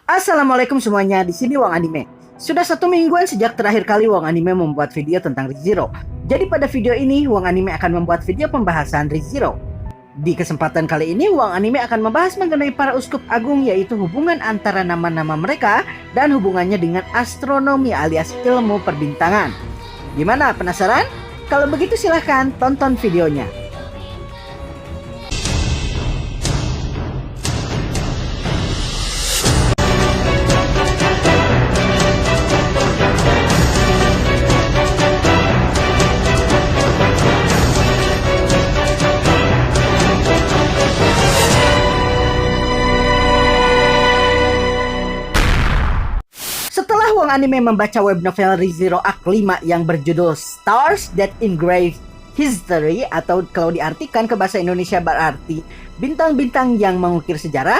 Assalamualaikum semuanya, di sini Wong Anime. Sudah 1 mingguan sejak terakhir kali Wong Anime membuat video tentang ReZero. Jadi pada video ini Wong Anime akan membuat video pembahasan ReZero. Di kesempatan kali ini Wong Anime akan membahas mengenai para uskup agung, yaitu hubungan antara nama-nama mereka dan hubungannya dengan astronomi alias ilmu perbintangan. Gimana, penasaran? Kalau begitu silahkan tonton videonya. Setelah Wong Anime membaca web novel ReZero Act 5 yang berjudul Stars That Engrave History, atau kalau diartikan ke bahasa Indonesia berarti bintang-bintang yang mengukir sejarah,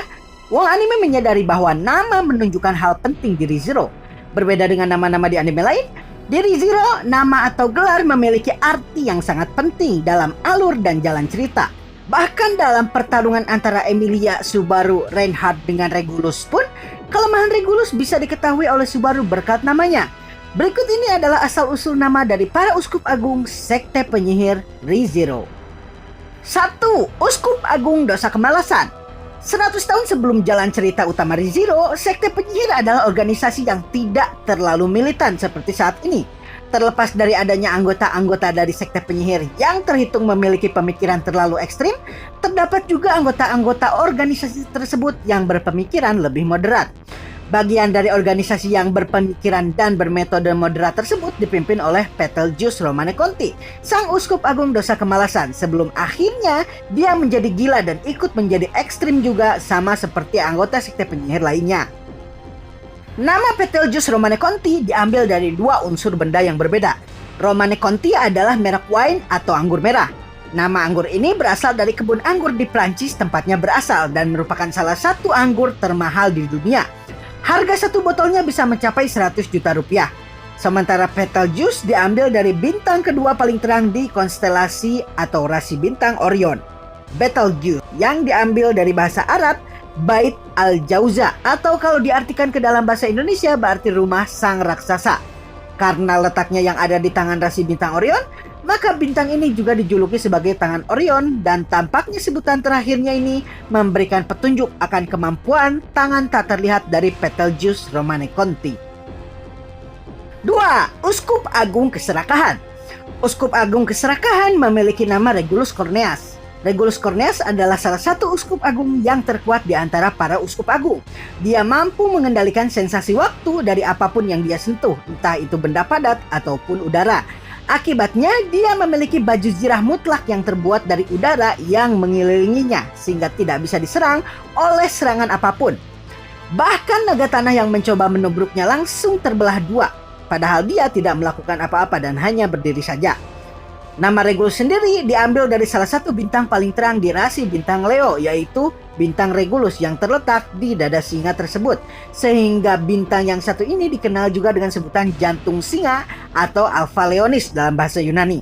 Wong Anime menyadari bahwa nama menunjukkan hal penting di ReZero. Berbeda dengan nama-nama di anime lain, di ReZero nama atau gelar memiliki arti yang sangat penting dalam alur dan jalan cerita. Bahkan dalam pertarungan antara Emilia Subaru Reinhardt dengan Regulus pun, kelemahan Regulus bisa diketahui oleh Subaru berkat namanya. Berikut ini adalah asal-usul nama dari para uskup agung sekte penyihir ReZero. 1. Uskup Agung Dosa Kemalasan. 100 tahun sebelum jalan cerita utama ReZero, sekte penyihir adalah organisasi yang tidak terlalu militan seperti saat ini. Terlepas dari adanya anggota-anggota dari sekte penyihir yang terhitung memiliki pemikiran terlalu ekstrim, terdapat juga anggota-anggota organisasi tersebut yang berpemikiran lebih moderat. Bagian dari organisasi yang berpemikiran dan bermetode moderat tersebut dipimpin oleh Betelgeuse Romaneconti, sang uskup agung dosa kemalasan, sebelum akhirnya dia menjadi gila dan ikut menjadi ekstrim juga sama seperti anggota sekte penyihir lainnya. Nama Betelgeuse Romaneconti diambil dari dua unsur benda yang berbeda. Romaneconti adalah merek wine atau anggur merah. Nama anggur ini berasal dari kebun anggur di Prancis tempatnya berasal dan merupakan salah satu anggur termahal di dunia. Harga satu botolnya bisa mencapai 100 juta rupiah. Sementara Betelgeuse diambil dari bintang kedua paling terang di konstelasi atau rasi bintang Orion, Betelgeuse, yang diambil dari bahasa Arab Bait Al-Jauza, atau kalau diartikan ke dalam bahasa Indonesia berarti rumah sang raksasa. Karena letaknya yang ada di tangan rasi bintang Orion, maka bintang ini juga dijuluki sebagai tangan Orion, dan tampaknya sebutan terakhirnya ini memberikan petunjuk akan kemampuan tangan tak terlihat dari Betelgeuse Romaneconti. 2. Uskup Agung Keserakahan. Uskup Agung Keserakahan memiliki nama Regulus Corneas. Regulus Corneas adalah salah satu uskup agung yang terkuat di antara para uskup agung. Dia mampu mengendalikan sensasi waktu dari apapun yang dia sentuh, entah itu benda padat ataupun udara. Akibatnya, dia memiliki baju zirah mutlak yang terbuat dari udara yang mengelilinginya, sehingga tidak bisa diserang oleh serangan apapun. Bahkan naga tanah yang mencoba menubruknya langsung terbelah dua, padahal dia tidak melakukan apa-apa dan hanya berdiri saja. Nama Regulus sendiri diambil dari salah satu bintang paling terang di rasi bintang Leo, yaitu bintang Regulus yang terletak di dada singa tersebut. Sehingga bintang yang satu ini dikenal juga dengan sebutan jantung singa atau Alpha Leonis dalam bahasa Yunani.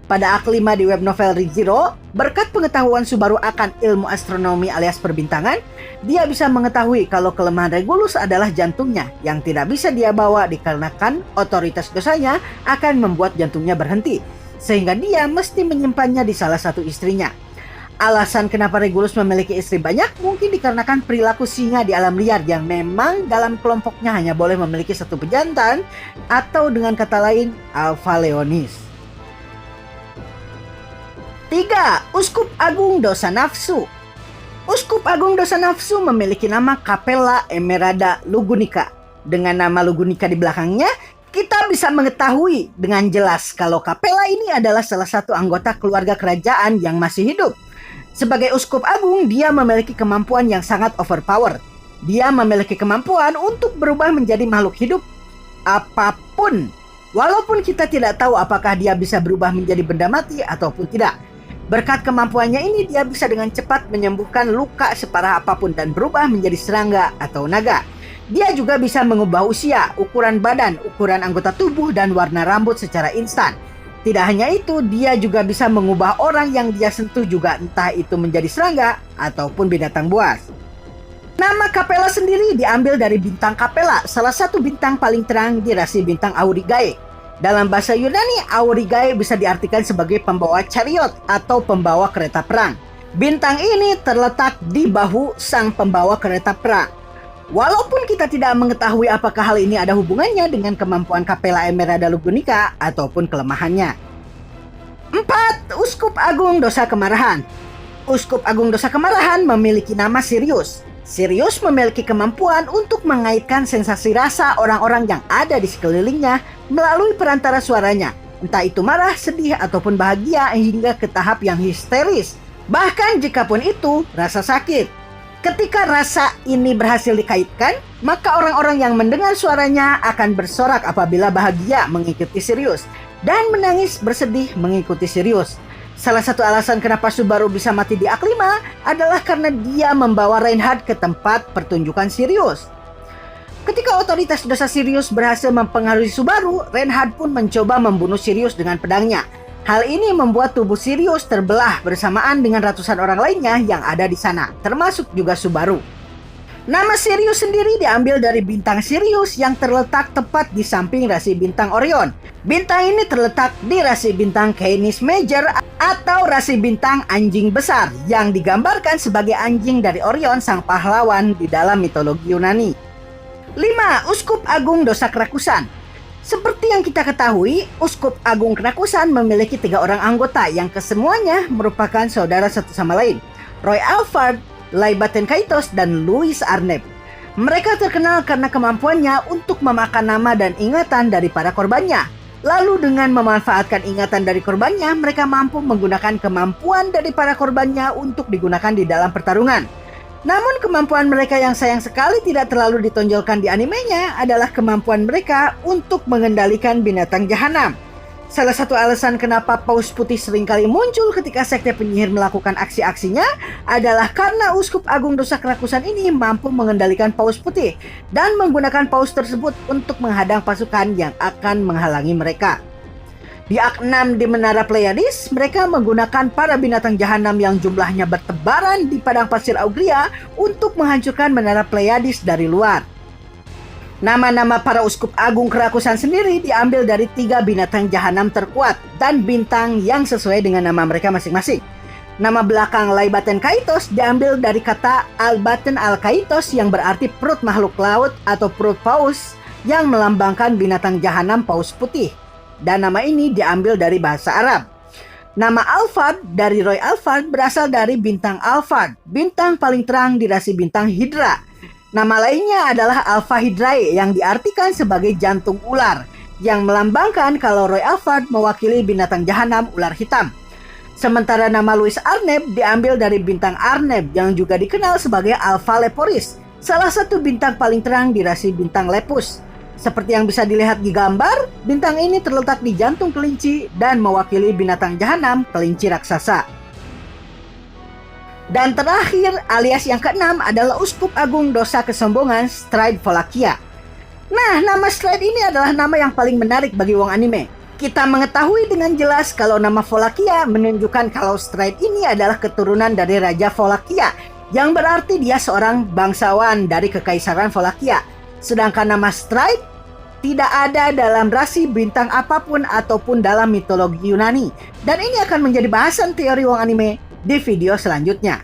Pada Act 5 di web novel ReZero, berkat pengetahuan Subaru akan ilmu astronomi alias perbintangan, dia bisa mengetahui kalau kelemahan Regulus adalah jantungnya yang tidak bisa dia bawa dikarenakan otoritas dosanya akan membuat jantungnya berhenti, sehingga dia mesti menyimpannya di salah satu istrinya. Alasan kenapa Regulus memiliki istri banyak mungkin dikarenakan perilaku singa di alam liar yang memang dalam kelompoknya hanya boleh memiliki satu pejantan, atau dengan kata lain Alpha Leonis. 3. Uskup Agung Dosa Nafsu. Uskup Agung Dosa Nafsu memiliki nama Capella Emerada Lugunica. Dengan nama Lugunica di belakangnya, kita bisa mengetahui dengan jelas kalau Capella ini adalah salah satu anggota keluarga kerajaan yang masih hidup. Sebagai uskup agung, dia memiliki kemampuan yang sangat overpower. Dia memiliki kemampuan untuk berubah menjadi makhluk hidup apapun. Walaupun kita tidak tahu apakah dia bisa berubah menjadi benda mati ataupun tidak. Berkat kemampuannya ini, dia bisa dengan cepat menyembuhkan luka separah apapun dan berubah menjadi serangga atau naga. Dia juga bisa mengubah usia, ukuran badan, ukuran anggota tubuh, dan warna rambut secara instan. Tidak hanya itu, dia juga bisa mengubah orang yang dia sentuh juga, entah itu menjadi serangga ataupun binatang buas. Nama Capella sendiri diambil dari bintang Capella, salah satu bintang paling terang di rasi bintang Aurigae. Dalam bahasa Yunani, Aurigae bisa diartikan sebagai pembawa chariot atau pembawa kereta perang. Bintang ini terletak di bahu sang pembawa kereta perang. Walaupun kita tidak mengetahui apakah hal ini ada hubungannya dengan kemampuan Capella Emerada Lugunica ataupun kelemahannya. 4. Uskup Agung Dosa Kemarahan. Uskup Agung Dosa Kemarahan memiliki nama Sirius. Sirius memiliki kemampuan untuk mengaitkan sensasi rasa orang-orang yang ada di sekelilingnya melalui perantara suaranya, entah itu marah, sedih, ataupun bahagia hingga ke tahap yang histeris. Bahkan jikapun itu rasa sakit. Ketika rasa ini berhasil dikaitkan, maka orang-orang yang mendengar suaranya akan bersorak apabila bahagia mengikuti Sirius dan menangis bersedih mengikuti Sirius. Salah satu alasan kenapa Subaru bisa mati di Ak 5 adalah karena dia membawa Reinhardt ke tempat pertunjukan Sirius. Ketika otoritas dosa Sirius berhasil mempengaruhi Subaru, Reinhardt pun mencoba membunuh Sirius dengan pedangnya. Hal ini membuat tubuh Sirius terbelah bersamaan dengan ratusan orang lainnya yang ada di sana, termasuk juga Subaru. Nama Sirius sendiri diambil dari bintang Sirius yang terletak tepat di samping rasi bintang Orion. Bintang ini terletak di rasi bintang Canis Major atau rasi bintang anjing besar yang digambarkan sebagai anjing dari Orion sang pahlawan di dalam mitologi Yunani. 5. Uskup Agung Dosa Kerakusan. Seperti yang kita ketahui, Uskup Agung Kerakusan memiliki 3 orang anggota yang kesemuanya merupakan saudara satu sama lain, Roy Alphard, Laibaten Kaitos, dan Louis Arneb. Mereka terkenal karena kemampuannya untuk memakan nama dan ingatan dari para korbannya. Lalu dengan memanfaatkan ingatan dari korbannya, mereka mampu menggunakan kemampuan dari para korbannya untuk digunakan di dalam pertarungan. Namun kemampuan mereka yang sayang sekali tidak terlalu ditonjolkan di animenya adalah kemampuan mereka untuk mengendalikan binatang jahanam. Salah satu alasan kenapa Paus Putih seringkali muncul ketika sekte penyihir melakukan aksi-aksinya adalah karena Uskup Agung Dosa Kerakusan ini mampu mengendalikan Paus Putih dan menggunakan Paus tersebut untuk menghadang pasukan yang akan menghalangi mereka. Di Ak 6 di Menara Pleiades, mereka menggunakan para binatang jahanam yang jumlahnya bertebaran di padang pasir Augria untuk menghancurkan Menara Pleiades dari luar. Nama-nama para Uskup Agung Kerakusan sendiri diambil dari 3 binatang jahanam terkuat dan bintang yang sesuai dengan nama mereka masing-masing. Nama belakang Laibaten Kaitos diambil dari kata Albaten Al-Kaitos yang berarti perut makhluk laut atau perut paus yang melambangkan binatang jahanam paus putih. Dan nama ini diambil dari bahasa Arab. Nama Alphard dari Roy Alphard berasal dari bintang Alphard, bintang paling terang di rasi bintang Hydra. Nama lainnya adalah Alpha Hydrae yang diartikan sebagai jantung ular, yang melambangkan kalau Roy Alphard mewakili binatang jahanam ular hitam. Sementara nama Louis Arneb diambil dari bintang Arneb yang juga dikenal sebagai Alpha Leporis, salah satu bintang paling terang di rasi bintang Lepus. Seperti yang bisa dilihat di gambar, bintang ini terletak di jantung kelinci dan mewakili binatang jahanam kelinci raksasa. Dan terakhir, alias yang keenam adalah Uskup Agung Dosa Kesombongan Stride Wallachia. Nah, nama Stride ini adalah nama yang paling menarik bagi wong anime. Kita mengetahui dengan jelas kalau nama Wallachia menunjukkan kalau Stride ini adalah keturunan dari Raja Wallachia, yang berarti dia seorang bangsawan dari Kekaisaran Wallachia. Sedangkan nama Stride tidak ada dalam rasi bintang apapun ataupun dalam mitologi Yunani. Dan ini akan menjadi bahasan teori wong anime di video selanjutnya.